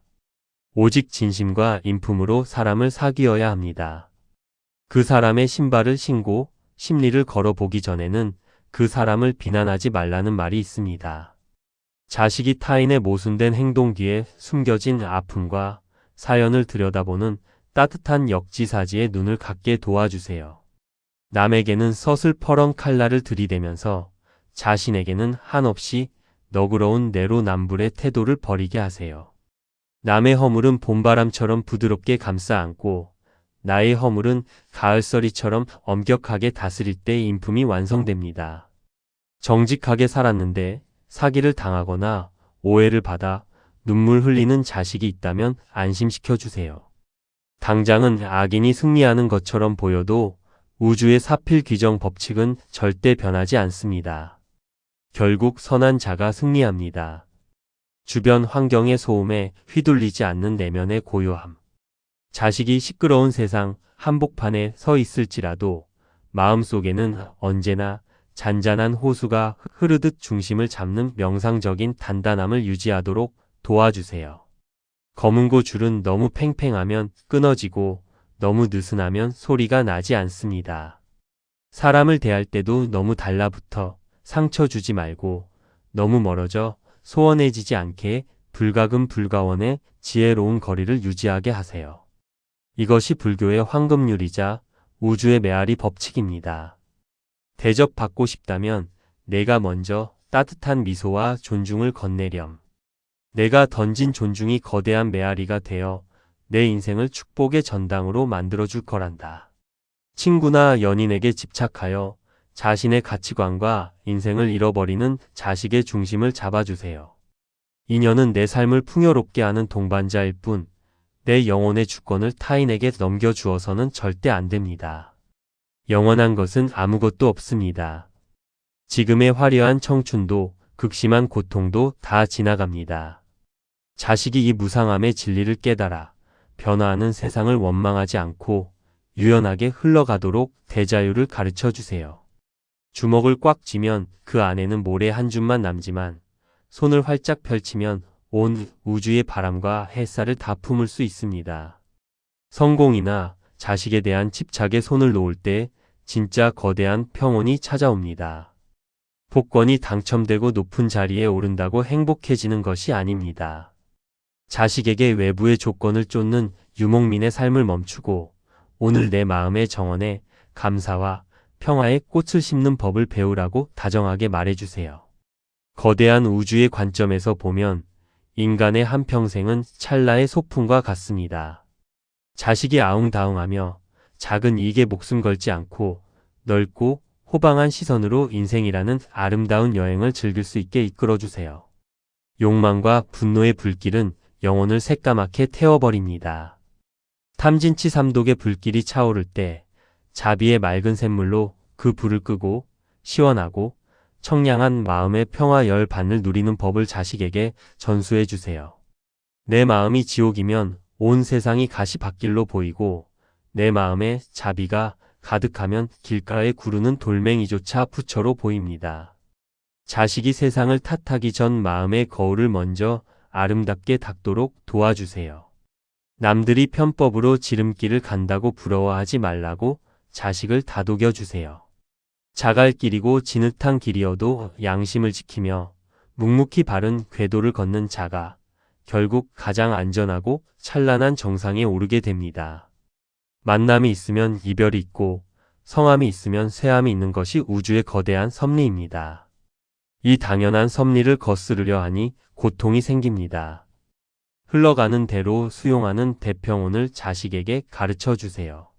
오직 진심과 인품으로 사람을 사귀어야 합니다. 그 사람의 신발을 신고 심리를 걸어보기 전에는 그 사람을 비난하지 말라는 말이 있습니다. 자식이 타인의 모순된 행동 뒤에 숨겨진 아픔과 사연을 들여다보는 따뜻한 역지사지에 눈을 감게 도와주세요. 남에게는 서슬퍼런 칼날을 들이대면서 자신에게는 한없이 너그러운 내로남불의 태도를 버리게 하세요. 남의 허물은 봄바람처럼 부드럽게 감싸 안고 나의 허물은 가을서리처럼 엄격하게 다스릴 때 인품이 완성됩니다. 정직하게 살았는데 사기를 당하거나 오해를 받아 눈물 흘리는 자식이 있다면 안심시켜 주세요. 당장은 악인이 승리하는 것처럼 보여도 우주의 사필 규정 법칙은 절대 변하지 않습니다. 결국 선한 자가 승리합니다. 주변 환경의 소음에 휘둘리지 않는 내면의 고요함. 자식이 시끄러운 세상 한복판에 서 있을지라도 마음속에는 언제나 잔잔한 호수가 흐르듯 중심을 잡는 명상적인 단단함을 유지하도록 도와주세요. 검은고 줄은 너무 팽팽하면 끊어지고 너무 느슨하면 소리가 나지 않습니다. 사람을 대할 때도 너무 달라붙어 상처 주지 말고 너무 멀어져 소원해지지 않게 불가금 불가원의 지혜로운 거리를 유지하게 하세요. 이것이 불교의 황금률이자 우주의 메아리 법칙입니다. 대접받고 싶다면 내가 먼저 따뜻한 미소와 존중을 건네렴. 내가 던진 존중이 거대한 메아리가 되어 내 인생을 축복의 전당으로 만들어줄 거란다. 친구나 연인에게 집착하여 자신의 가치관과 인생을 잃어버리는 자식의 중심을 잡아주세요. 인연은 내 삶을 풍요롭게 하는 동반자일 뿐, 내 영혼의 주권을 타인에게 넘겨주어서는 절대 안 됩니다. 영원한 것은 아무것도 없습니다. 지금의 화려한 청춘도 극심한 고통도 다 지나갑니다. 자식이 이 무상함의 진리를 깨달아 변화하는 세상을 원망하지 않고 유연하게 흘러가도록 대자유를 가르쳐 주세요. 주먹을 꽉 쥐면 그 안에는 모래 한 줌만 남지만 손을 활짝 펼치면 온 우주의 바람과 햇살을 다 품을 수 있습니다. 성공이나 자식에 대한 집착에 손을 놓을 때 진짜 거대한 평온이 찾아옵니다. 복권이 당첨되고 높은 자리에 오른다고 행복해지는 것이 아닙니다. 자식에게 외부의 조건을 쫓는 유목민의 삶을 멈추고 오늘 내 마음의 정원에 감사와 평화의 꽃을 심는 법을 배우라고 다정하게 말해주세요. 거대한 우주의 관점에서 보면 인간의 한평생은 찰나의 소풍과 같습니다. 자식이 아웅다웅하며 작은 이익에 목숨 걸지 않고 넓고 호방한 시선으로 인생이라는 아름다운 여행을 즐길 수 있게 이끌어주세요. 욕망과 분노의 불길은 영혼을 새까맣게 태워버립니다. 탐진치 삼독의 불길이 차오를 때 자비의 맑은 샘물로 그 불을 끄고 시원하고 청량한 마음의 평화 열반을 누리는 법을 자식에게 전수해 주세요. 내 마음이 지옥이면 온 세상이 가시밭길로 보이고 내 마음에 자비가 가득하면 길가에 구르는 돌멩이조차 부처로 보입니다. 자식이 세상을 탓하기 전 마음의 거울을 먼저 아름답게 닦도록 도와주세요. 남들이 편법으로 지름길을 간다고 부러워하지 말라고 자식을 다독여 주세요. 자갈길이고 진흙탕 길이어도 양심을 지키며 묵묵히 바른 궤도를 걷는 자가 결국 가장 안전하고 찬란한 정상에 오르게 됩니다. 만남이 있으면 이별이 있고 성함이 있으면 쇠함이 있는 것이 우주의 거대한 섭리입니다. 이 당연한 섭리를 거스르려 하니 고통이 생깁니다. 흘러가는 대로 수용하는 대평온을 자식에게 가르쳐 주세요.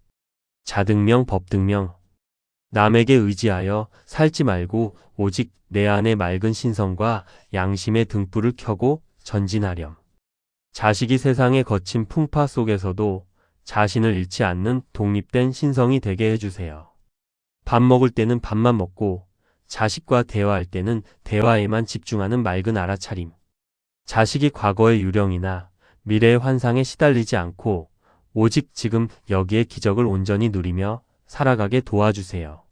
자등명 법등명. 남에게 의지하여 살지 말고 오직 내 안의 맑은 신성과 양심의 등불을 켜고 전진하렴. 자식이 세상의 거친 풍파 속에서도 자신을 잃지 않는 독립된 신성이 되게 해주세요. 밥 먹을 때는 밥만 먹고 자식과 대화할 때는 대화에만 집중하는 맑은 알아차림. 자식이 과거의 유령이나 미래의 환상에 시달리지 않고 오직 지금 여기의 기적을 온전히 누리며 살아가게 도와주세요.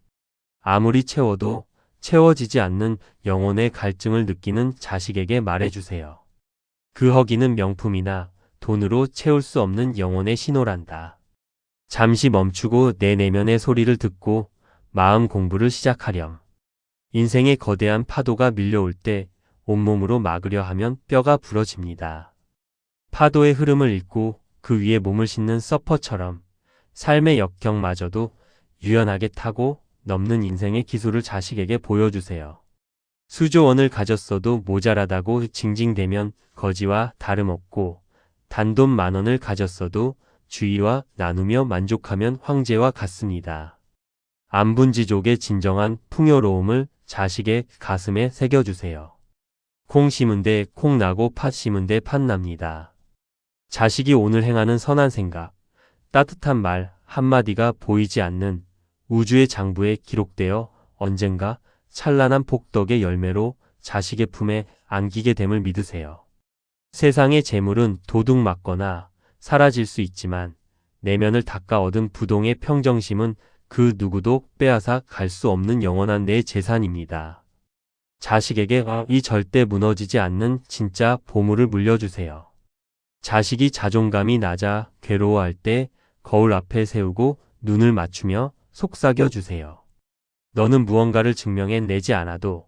아무리 채워도 채워지지 않는 영혼의 갈증을 느끼는 자식에게 말해주세요. 그 허기는 명품이나 돈으로 채울 수 없는 영혼의 신호란다. 잠시 멈추고 내 내면의 소리를 듣고 마음 공부를 시작하렴. 인생의 거대한 파도가 밀려올 때 온몸으로 막으려 하면 뼈가 부러집니다. 파도의 흐름을 읽고 그 위에 몸을 싣는 서퍼처럼 삶의 역경마저도 유연하게 타고 넘는 인생의 기술을 자식에게 보여주세요. 수조 원을 가졌어도 모자라다고 징징대면 거지와 다름없고 단돈 10,000원을 가졌어도 주의와 나누며 만족하면 황제와 같습니다. 안분지족의 진정한 풍요로움을 자식의 가슴에 새겨주세요. 콩 심은 데 콩 나고 팥 심은 데 팥 납니다. 자식이 오늘 행하는 선한 생각, 따뜻한 말 한마디가 보이지 않는 우주의 장부에 기록되어 언젠가 찬란한 복덕의 열매로 자식의 품에 안기게 됨을 믿으세요. 세상의 재물은 도둑 맞거나 사라질 수 있지만 내면을 닦아 얻은 부동의 평정심은 그 누구도 빼앗아 갈 수 없는 영원한 내 재산입니다. 자식에게 이 절대 무너지지 않는 진짜 보물을 물려주세요. 자식이 자존감이 낮아 괴로워할 때 거울 앞에 세우고 눈을 맞추며 속삭여 주세요. 너는 무언가를 증명해내지 않아도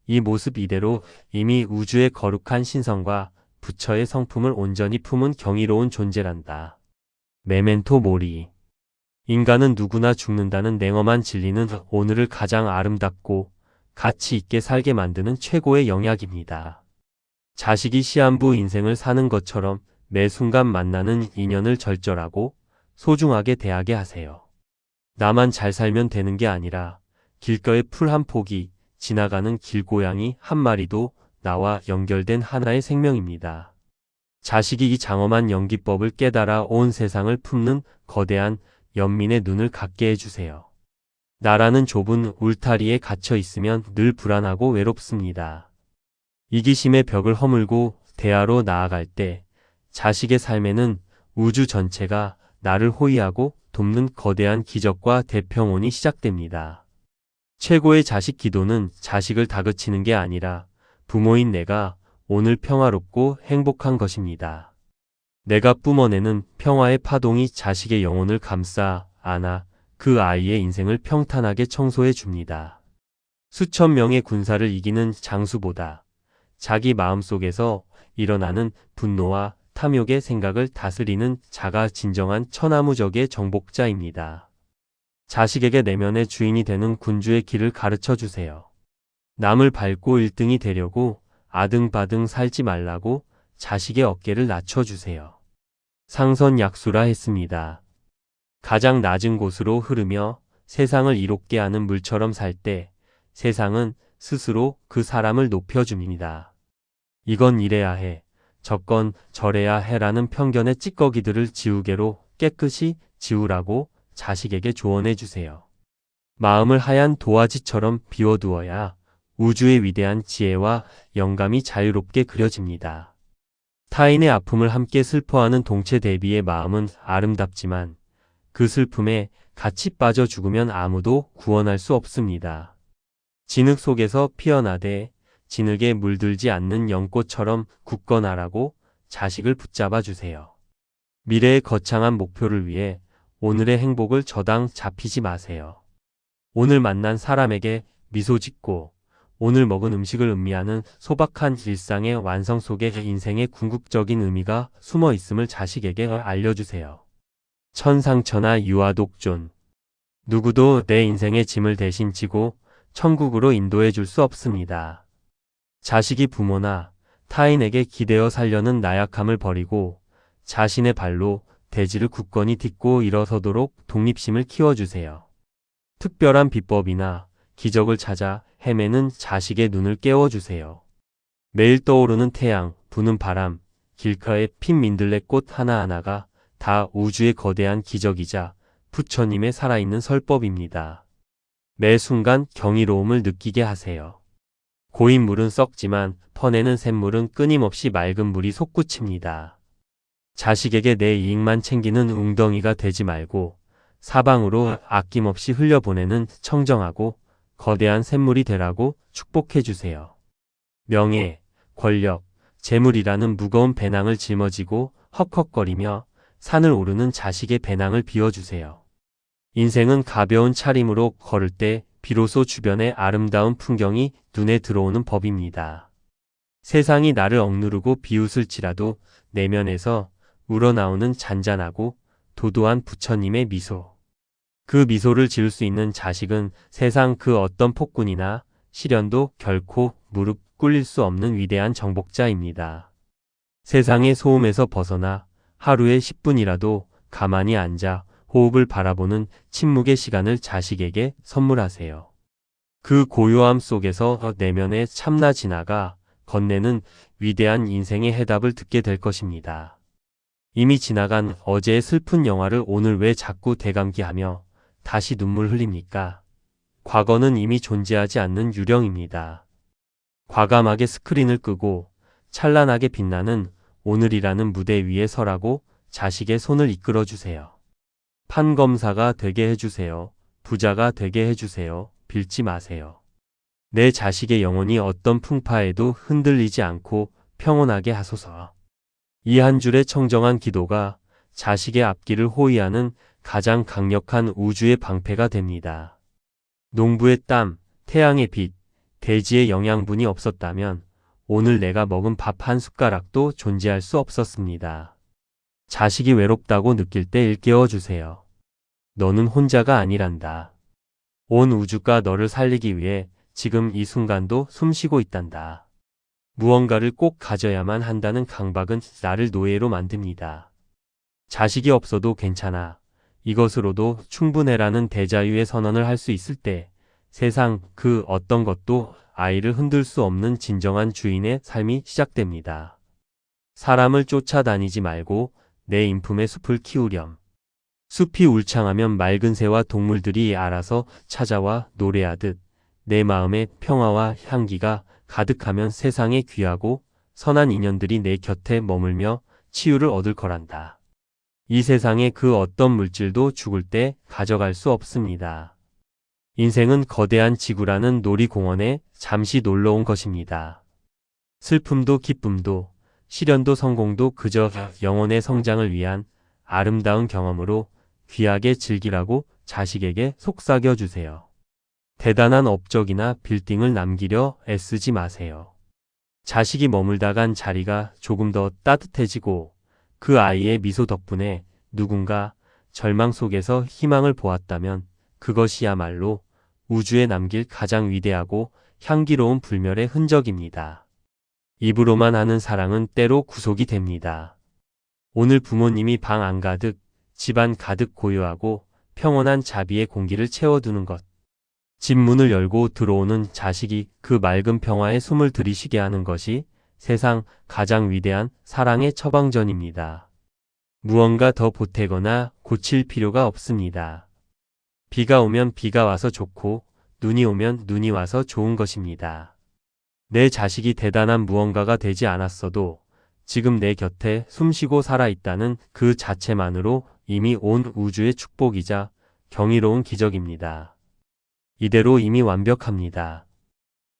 이 모습 이대로 이미 우주의 거룩한 신성과 부처의 성품을 온전히 품은 경이로운 존재란다. 메멘토 모리. 인간은 누구나 죽는다는 냉엄한 진리는 오늘을 가장 아름답고 가치 있게 살게 만드는 최고의 영약입니다. 자식이 시한부 인생을 사는 것처럼 매 순간 만나는 인연을 절절하고 소중하게 대하게 하세요. 나만 잘 살면 되는 게 아니라 길가의 풀 한 폭이, 지나가는 길고양이 한 마리도 나와 연결된 하나의 생명입니다. 자식이 이 장엄한 연기법을 깨달아 온 세상을 품는 거대한 연민의 눈을 갖게 해주세요. 나라는 좁은 울타리에 갇혀 있으면 늘 불안하고 외롭습니다. 이기심의 벽을 허물고 대화로 나아갈 때 자식의 삶에는 우주 전체가 나를 호위하고 돕는 거대한 기적과 대평온이 시작됩니다. 최고의 자식 기도는 자식을 다그치는 게 아니라 부모인 내가 오늘 평화롭고 행복한 것입니다. 내가 뿜어내는 평화의 파동이 자식의 영혼을 감싸 안아 그 아이의 인생을 평탄하게 청소해 줍니다. 수천 명의 군사를 이기는 장수보다 자기 마음속에서 일어나는 분노와 탐욕의 생각을 다스리는 자가 진정한 천하무적의 정복자입니다. 자식에게 내면의 주인이 되는 군주의 길을 가르쳐 주세요. 남을 밟고 1등이 되려고 아등바등 살지 말라고 자식의 어깨를 낮춰주세요. 상선약수라 했습니다. 가장 낮은 곳으로 흐르며 세상을 이롭게 하는 물처럼 살 때 세상은 스스로 그 사람을 높여줍니다. 이건 이래야 해, 저건 저래야 해라는 편견의 찌꺼기들을 지우개로 깨끗이 지우라고 자식에게 조언해 주세요. 마음을 하얀 도화지처럼 비워두어야 우주의 위대한 지혜와 영감이 자유롭게 그려집니다. 타인의 아픔을 함께 슬퍼하는 동체 대비의 마음은 아름답지만 그 슬픔에 같이 빠져 죽으면 아무도 구원할 수 없습니다. 진흙 속에서 피어나되 진흙에 물들지 않는 연꽃처럼 굳건하라고 자식을 붙잡아 주세요. 미래의 거창한 목표를 위해 오늘의 행복을 저당 잡히지 마세요. 오늘 만난 사람에게 미소 짓고 오늘 먹은 음식을 음미하는 소박한 일상의 완성 속에 인생의 궁극적인 의미가 숨어 있음을 자식에게 알려주세요. 천상천하 유아독존. 누구도 내 인생의 짐을 대신 지고 천국으로 인도해 줄 수 없습니다. 자식이 부모나 타인에게 기대어 살려는 나약함을 버리고 자신의 발로 대지를 굳건히 딛고 일어서도록 독립심을 키워주세요. 특별한 비법이나 기적을 찾아 헤매는 자식의 눈을 깨워주세요. 매일 떠오르는 태양, 부는 바람, 길가의 핀 민들레꽃 하나하나가 다 우주의 거대한 기적이자 부처님의 살아있는 설법입니다. 매 순간 경이로움을 느끼게 하세요. 고인 물은 썩지만 퍼내는 샘물은 끊임없이 맑은 물이 솟구칩니다. 자식에게 내 이익만 챙기는 웅덩이가 되지 말고 사방으로 아낌없이 흘려보내는 청정하고 거대한 샘물이 되라고 축복해 주세요. 명예, 권력, 재물이라는 무거운 배낭을 짊어지고 헉헉거리며 산을 오르는 자식의 배낭을 비워주세요. 인생은 가벼운 차림으로 걸을 때 비로소 주변의 아름다운 풍경이 눈에 들어오는 법입니다. 세상이 나를 억누르고 비웃을지라도 내면에서 우러나오는 잔잔하고 도도한 부처님의 미소. 그 미소를 지을 수 있는 자식은 세상 그 어떤 폭군이나 시련도 결코 무릎 꿇릴 수 없는 위대한 정복자입니다. 세상의 소음에서 벗어나 하루에 10분이라도 가만히 앉아 호흡을 바라보는 침묵의 시간을 자식에게 선물하세요. 그 고요함 속에서 내면의 참나 진화가 건네는 위대한 인생의 해답을 듣게 될 것입니다. 이미 지나간 어제의 슬픈 영화를 오늘 왜 자꾸 되감기하며 다시 눈물 흘립니까? 과거는 이미 존재하지 않는 유령입니다. 과감하게 스크린을 끄고 찬란하게 빛나는 오늘이라는 무대 위에 서라고 자식의 손을 이끌어 주세요. 판검사가 되게 해주세요. 부자가 되게 해주세요. 빌지 마세요. 내 자식의 영혼이 어떤 풍파에도 흔들리지 않고 평온하게 하소서. 이 한 줄의 청정한 기도가 자식의 앞길을 호위하는 가장 강력한 우주의 방패가 됩니다. 농부의 땀, 태양의 빛, 대지의 영양분이 없었다면 오늘 내가 먹은 밥 한 숟가락도 존재할 수 없었습니다. 자식이 외롭다고 느낄 때 일깨워 주세요. 너는 혼자가 아니란다. 온 우주가 너를 살리기 위해 지금 이 순간도 숨쉬고 있단다. 무언가를 꼭 가져야만 한다는 강박은 나를 노예로 만듭니다. 자식이 없어도 괜찮아. 이것으로도 충분해라는 대자유의 선언을 할 수 있을 때 세상 그 어떤 것도 아이를 흔들 수 없는 진정한 주인의 삶이 시작됩니다. 사람을 쫓아다니지 말고 내 인품의 숲을 키우렴. 숲이 울창하면 맑은 새와 동물들이 알아서 찾아와 노래하듯 내 마음의 평화와 향기가 가득하면 세상에 귀하고 선한 인연들이 내 곁에 머물며 치유를 얻을 거란다. 이 세상의 그 어떤 물질도 죽을 때 가져갈 수 없습니다. 인생은 거대한 지구라는 놀이공원에 잠시 놀러 온 것입니다. 슬픔도 기쁨도 시련도 성공도 그저 영혼의 성장을 위한 아름다운 경험으로 귀하게 즐기라고 자식에게 속삭여 주세요. 대단한 업적이나 빌딩을 남기려 애쓰지 마세요. 자식이 머물다 간 자리가 조금 더 따뜻해지고 그 아이의 미소 덕분에 누군가 절망 속에서 희망을 보았다면 그것이야말로 우주에 남길 가장 위대하고 향기로운 불멸의 흔적입니다. 입으로만 하는 사랑은 때로 구속이 됩니다. 오늘 부모님이 방 안가득, 집안 가득 고요하고 평온한 자비의 공기를 채워두는 것. 집 문을 열고 들어오는 자식이 그 맑은 평화에 숨을 들이쉬게 하는 것이 세상 가장 위대한 사랑의 처방전입니다. 무언가 더 보태거나 고칠 필요가 없습니다. 비가 오면 비가 와서 좋고 눈이 오면 눈이 와서 좋은 것입니다. 내 자식이 대단한 무언가가 되지 않았어도 지금 내 곁에 숨쉬고 살아있다는 그 자체만으로 이미 온 우주의 축복이자 경이로운 기적입니다. 이대로 이미 완벽합니다.